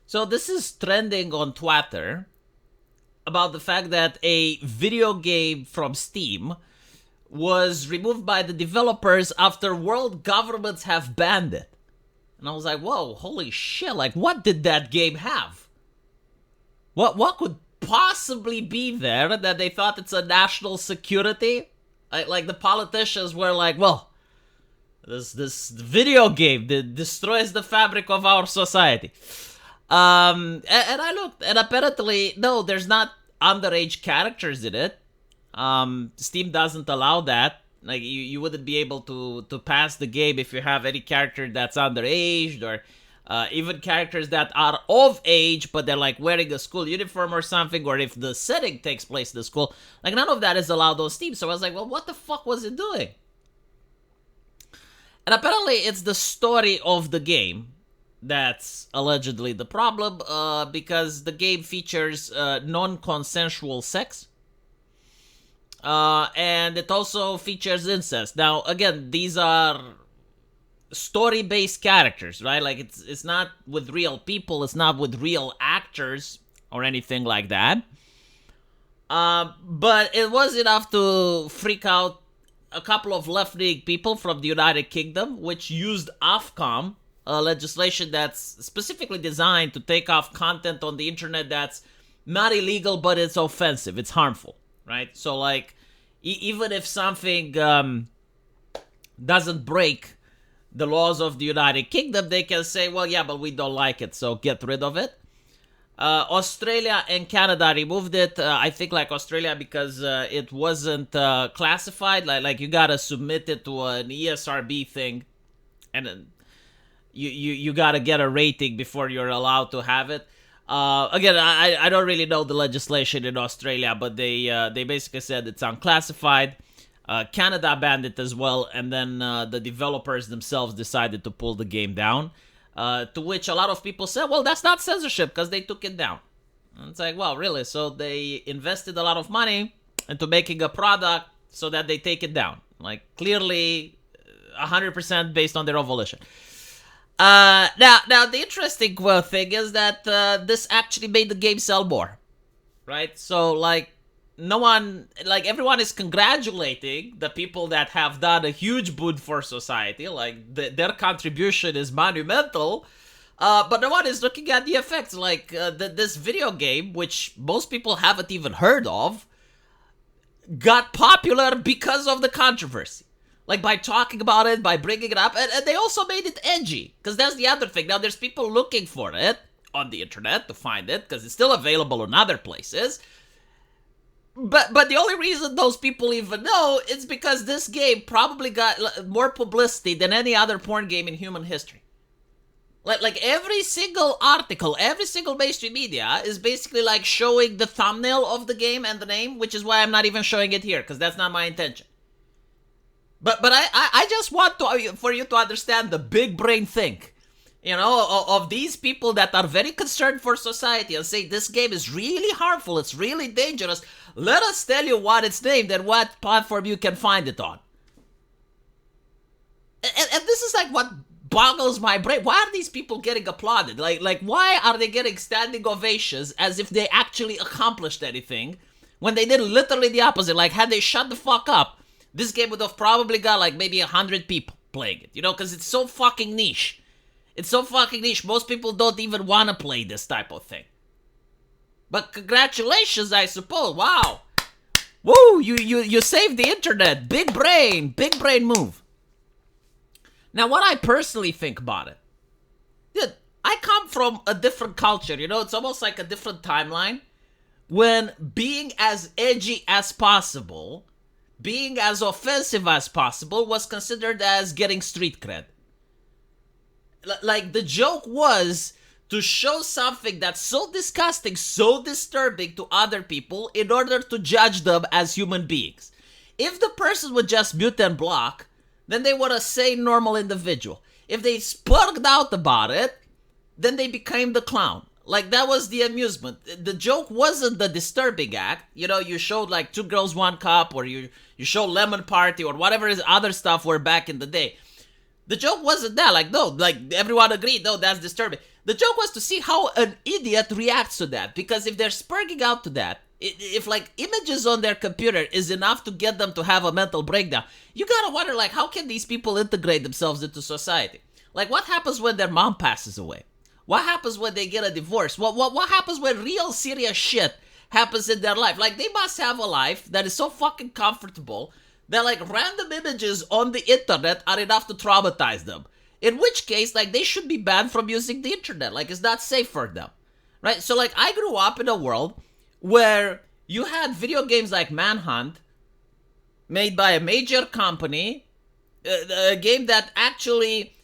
So this is trending on Twitter about the fact that a video game from Steam was removed by the developers after world governments have banned it. And I was like, whoa, holy shit, like what did that game have? What could possibly be there that they thought it's a national security? Like the politicians were like, well, this video game that destroys the fabric of our society. And I looked, and apparently, no, there's not underage characters in it. Steam doesn't allow that. Like, you wouldn't be able to pass the game if you have any character that's underage, or even characters that are of age, but they're like wearing a school uniform or something, or if the setting takes place in the school. Like, none of that is allowed on Steam. So I was like, well, what the fuck was it doing? And apparently, it's the story of the game that's allegedly the problem, because the game features non-consensual sex. And it also features incest. Now, again, these are story-based characters, right? Like, it's not with real people, it's not with real actors or anything like that. But it was enough to freak out a couple of left-wing people from the United Kingdom, which used Ofcom, legislation that's specifically designed to take off content on the internet that's not illegal, but it's offensive, it's harmful, right? So, like, even if something doesn't break the laws of the United Kingdom, they can say, well, yeah, but we don't like it, so get rid of it. Australia and Canada removed it. I think, like, Australia, because it wasn't classified. Like you gotta submit it to an ESRB thing, and then you gotta get a rating before you're allowed to have it. Again, I don't really know the legislation in Australia, but they basically said it's unclassified. Canada banned it as well, and then the developers themselves decided to pull the game down. To which a lot of people said, well, that's not censorship because they took it down. And it's like, well, really? So they invested a lot of money into making a product so that they take it down. Like, clearly 100% based on their own volition. Now, the interesting thing is that this actually made the game sell more, right? So, like, everyone is congratulating the people that have done a huge boon for society. Like, their contribution is monumental, but no one is looking at the effects. Like, this video game, which most people haven't even heard of, got popular because of the controversy. Like, by talking about it, by bringing it up, and they also made it edgy, because that's the other thing. Now, there's people looking for it on the internet to find it, because it's still available in other places. But the only reason those people even know is because this game probably got more publicity than any other porn game in human history. Like every single article, every single mainstream media is basically like showing the thumbnail of the game and the name, which is why I'm not even showing it here, because that's not my intention. But I just want for you to understand the big brain think. You know, of these people that are very concerned for society and say this game is really harmful, it's really dangerous. Let us tell you what it's named and what platform you can find it on. And this is like what boggles my brain. Why are these people getting applauded? Like why are they getting standing ovations as if they actually accomplished anything when they did literally the opposite? Like, had they shut the fuck up, this game would have probably got like maybe 100 people playing it, you know, because it's so fucking niche. It's so fucking niche. Most people don't even want to play this type of thing. But congratulations, I suppose. Wow. Woo, you saved the internet. Big brain move. Now, what I personally think about it. Dude, I come from a different culture, you know? It's almost like a different timeline. When being as edgy as possible, being as offensive as possible was considered as getting street cred. Like, the joke was to show something that's so disgusting, so disturbing to other people in order to judge them as human beings. If the person would just mute and block, then they were a sane, normal individual. If they sparked out about it, then they became the clown. Like, that was the amusement. The joke wasn't the disturbing act. You know, you showed like Two Girls, One Cup, or you show Lemon Party, or whatever other stuff were back in the day. The joke wasn't that. Like, no, like, everyone agreed, no, that's disturbing. The joke was to see how an idiot reacts to that. Because if they're spurging out to that, if like images on their computer is enough to get them to have a mental breakdown, you gotta wonder like how can these people integrate themselves into society? Like what happens when their mom passes away? What happens when they get a divorce? What happens when real serious shit happens in their life? Like they must have a life that is so fucking comfortable that like random images on the internet are enough to traumatize them. In which case, like, they should be banned from using the internet. Like, it's not safe for them. Right? So, like, I grew up in a world where you had video games like Manhunt, made by a major company, a game that actually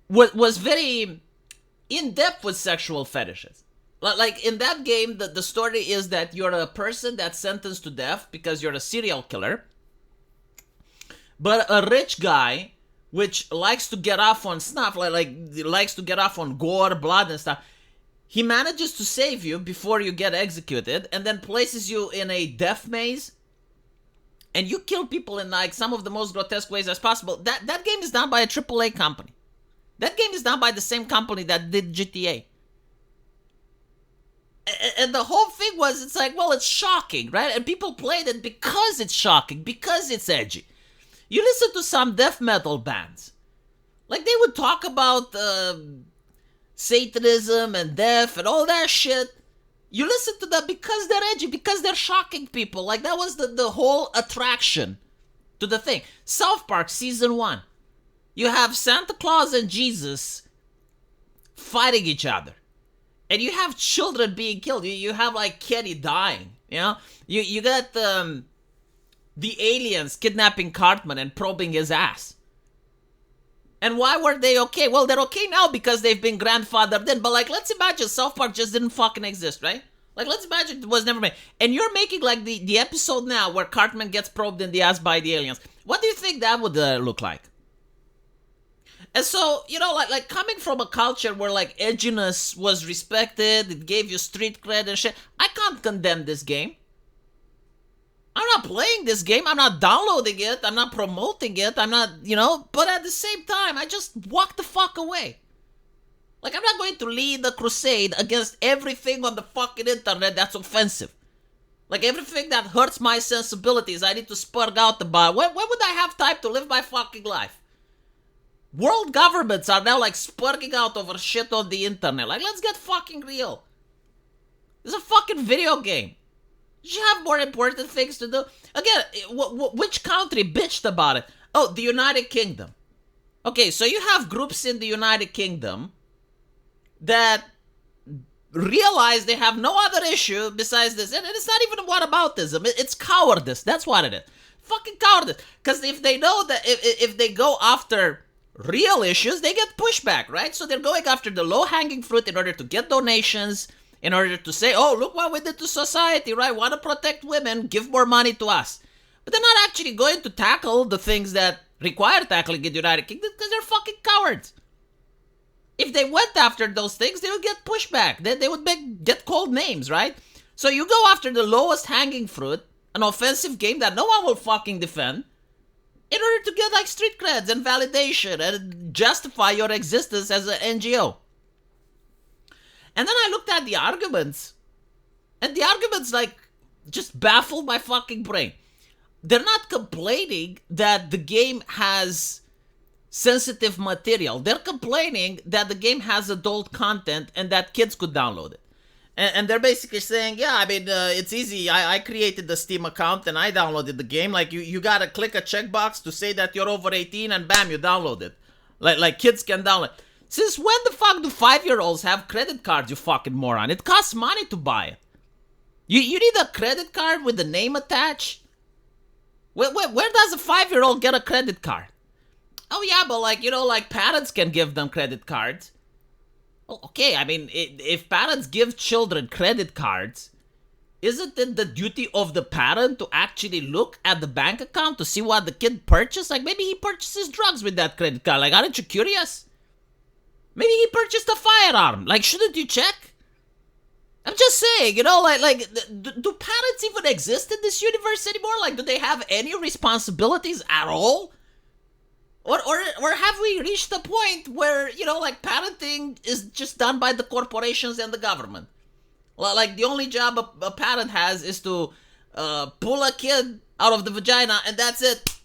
was very in-depth with sexual fetishes. Like, in that game, the story is that you're a person that's sentenced to death because you're a serial killer. But a rich guy, which likes to get off on snuff, like likes to get off on gore, blood, and stuff. He manages to save you before you get executed, and then places you in a death maze, and you kill people in like some of the most grotesque ways as possible. That game is done by a AAA company. That game is done by the same company that did GTA. And the whole thing was, it's like, well, it's shocking, right? And people played it because it's shocking, because it's edgy. You listen to some death metal bands. Like, they would talk about Satanism and death and all that shit. You listen to them because they're edgy, because they're shocking people. Like, that was the whole attraction to the thing. South Park Season 1. You have Santa Claus and Jesus fighting each other. And you have children being killed. You have, like, Kenny dying, you know? You got the aliens kidnapping Cartman and probing his ass. And why were they okay? Well, they're okay now because they've been grandfathered in. But, like, let's imagine South Park just didn't fucking exist, right? Like, let's imagine it was never made. And you're making, like, the episode now where Cartman gets probed in the ass by the aliens. What do you think that would look like? And so, you know, like coming from a culture where, like, edginess was respected, it gave you street cred and shit, I can't condemn this game. I'm not playing this game. I'm not downloading it. I'm not promoting it. I'm not, you know, but at the same time, I just walk the fuck away. Like, I'm not going to lead a crusade against everything on the fucking internet that's offensive. Like, everything that hurts my sensibilities, I need to spurg out about. When would I have time to live my fucking life? World governments are now, like, spurging out over shit on the internet. Like, let's get fucking real. It's a fucking video game. You have more important things to do. Again, which country bitched about it? Oh, the United Kingdom. Okay, so you have groups in the United Kingdom that realize they have no other issue besides this. And it's not even whataboutism. It's cowardice. That's what it is. Fucking cowardice. Because if they know that if they go after real issues, they get pushback, right? So they're going after the low-hanging fruit in order to get donations, in order to say, oh, look what we did to society, right? Want to protect women, give more money to us. But they're not actually going to tackle the things that require tackling in the United Kingdom because they're fucking cowards. If they went after those things, they would get pushback. They would get called names, right? So you go after the lowest hanging fruit, an offensive game that no one will fucking defend, in order to get like street creds and validation and justify your existence as an NGO. And then I looked at the arguments, and the arguments, like, just baffled my fucking brain. They're not complaining that the game has sensitive material. They're complaining that the game has adult content and that kids could download it. And they're basically saying, yeah, I mean, it's easy. I created the Steam account and I downloaded the game. Like, you gotta click a checkbox to say that you're over 18 and bam, you download it. Like kids can download. Since when the fuck do 5-year-olds have credit cards, you fucking moron? It costs money to buy it. You need a credit card with the name attached? Where does a 5-year-old get a credit card? Oh yeah, but like, you know, like parents can give them credit cards. Well, okay, I mean, if parents give children credit cards, isn't it the duty of the parent to actually look at the bank account to see what the kid purchased? Like, maybe he purchases drugs with that credit card. Like, aren't you curious? Maybe he purchased a firearm. Like, shouldn't you check? I'm just saying, you know, like, do parents even exist in this universe anymore? Like, do they have any responsibilities at all? Or have we reached a point where, like parenting is just done by the corporations and the government? Like the only job a parent has is to pull a kid out of the vagina, and that's it.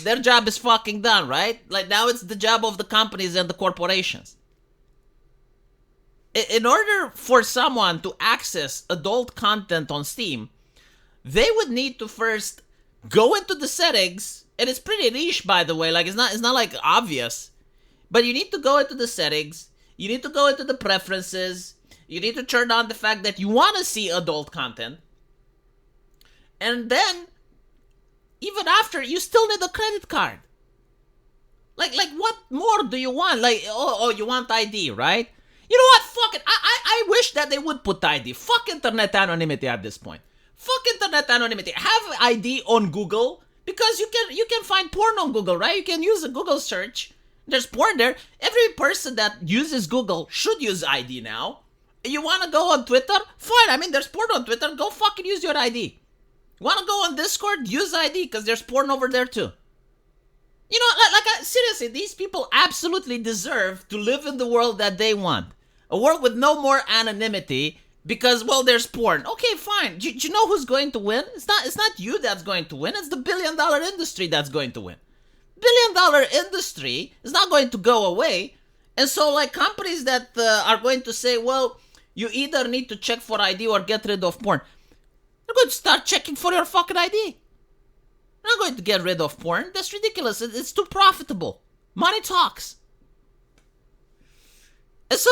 Their job is fucking done, right? Like now it's the job of the companies and the corporations. In order for someone to access adult content on Steam, they would need to first go into the settings, and it's pretty niche, by the way. Like it's not like obvious, but you need to go into the settings. You need to go into the preferences. You need to turn on the fact that you want to see adult content, and then even after, you still need a credit card. Like what more do you want? Like oh you want ID, right? You know what? Fuck it. I wish that they would put ID. Fuck internet anonymity at this point. Fuck internet anonymity. Have ID on Google, because you can find porn on Google, right? You can use a Google search. There's porn there. Every person that uses Google should use ID now. You want to go on Twitter? Fine. I mean, there's porn on Twitter. Go fucking use your ID. Want to go on Discord? Use ID, because there's porn over there too. You know, seriously, these people absolutely deserve to live in the world that they want. A world with no more anonymity, because, well, there's porn. Okay, fine. Do you know who's going to win? It's not you that's going to win. It's the billion-dollar industry that's going to win. Billion-dollar industry is not going to go away. And so, like, companies that are going to say, well, you either need to check for ID or get rid of porn, they're going to start checking for your fucking ID. They're not going to get rid of porn. That's ridiculous. It's too profitable. Money talks. And so,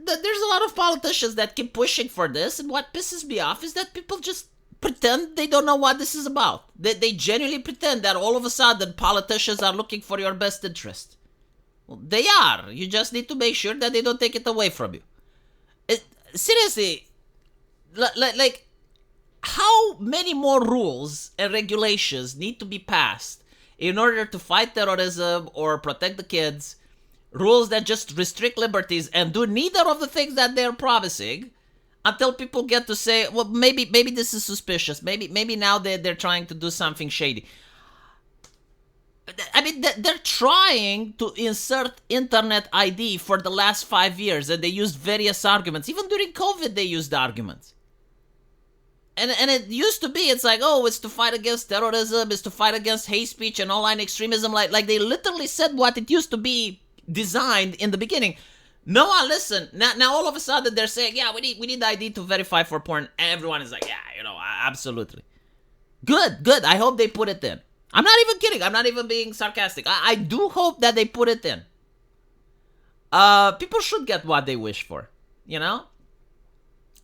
there's a lot of politicians that keep pushing for this, and what pisses me off is that people just pretend they don't know what this is about. They genuinely pretend that all of a sudden politicians are looking for your best interest. Well, they are. You just need to make sure that they don't take it away from you. Seriously, like, how many more rules and regulations need to be passed in order to fight terrorism or protect the kids? Rules that just restrict liberties and do neither of the things that they're promising, until people get to say, well, maybe this is suspicious. Maybe now they're trying to do something shady. I mean, they're trying to insert internet ID for the last 5 years, and they used various arguments. Even during COVID, they used arguments. And it used to be, it's like, oh, it's to fight against terrorism, it's to fight against hate speech and online extremism. Like they literally said what it used to be designed in the beginning. No one listened. Now all of a sudden they're saying, yeah, we need ID to verify for porn. Everyone is like, yeah, absolutely. Good. I hope they put it in. I'm not even kidding. I'm not even being sarcastic. I do hope that they put it in. People should get what they wish for,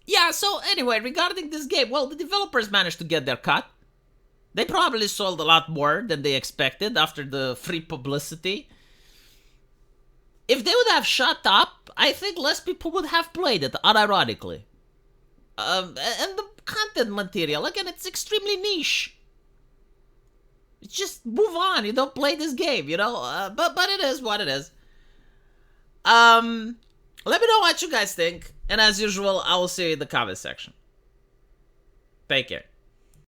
Yeah, so anyway, regarding this game, well, the developers managed to get their cut. They probably sold a lot more than they expected after the free publicity. If they would have shut up, I think less people would have played it, unironically. And the content material, again, it's extremely niche. Just move on. You don't play this game, but it is what it is. Let me know what you guys think. And as usual, I will see you in the comment section. Take care.